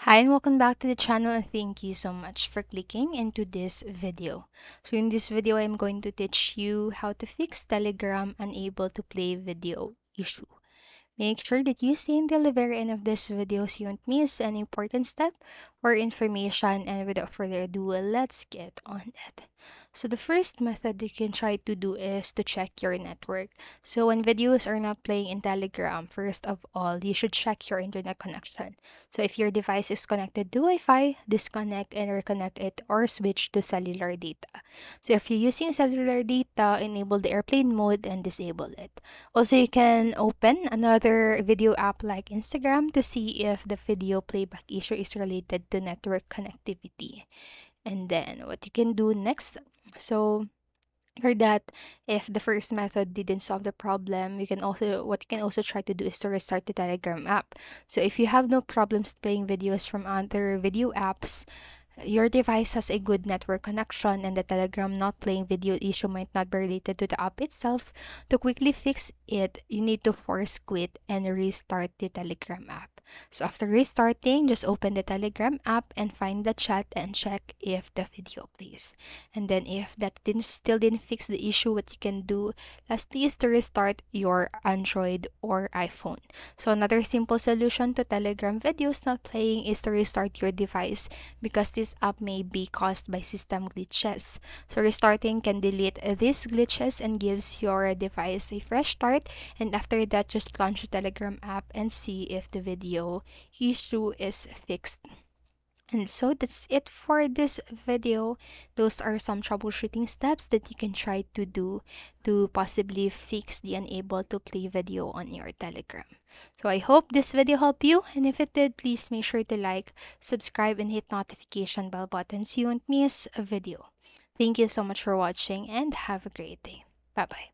Hi and welcome back to the channel, and thank you so much for clicking into this video. So in this video, I'm going to teach you how to fix Telegram unable to play video issue. Make sure that you stay until the very end of this video so you won't miss an important step or information, and without further ado, let's get on it. So the first method you can try to do is to check your network. So when videos are not playing in Telegram, first of all, you should check your internet connection. So if your device is connected to Wi-Fi, disconnect and reconnect it or switch to cellular data. So if you're using cellular data, enable the airplane mode and disable it. Also, you can open another video app like Instagram to see if the video playback issue is related to network connectivity. And then what you can do next. So for that, if the first method didn't solve the problem, you can also try to do is to restart the Telegram app. So if you have no problems playing videos from other video apps, your device has a good network connection, and the Telegram not playing video issue might not be related to the app itself. To quickly fix it, you need to force quit and restart the Telegram app. So after restarting, just open the Telegram app and find the chat and check if the video plays. And then if that still didn't fix the issue, what you can do lastly is to restart your Android or iPhone. So another simple solution to Telegram videos not playing is to restart your device, because this app may be caused by system glitches. So restarting can delete these glitches and gives your device a fresh start. And after that, just launch the Telegram app and see if the video issue is fixed. And so that's it for this video. Those are some troubleshooting steps that you can try to do to possibly fix the unable to play video on your Telegram. So I hope this video helped you, and if it did, please make sure to like, subscribe, and hit notification bell button so you won't miss a video. Thank you so much for watching and have a great day. Bye bye.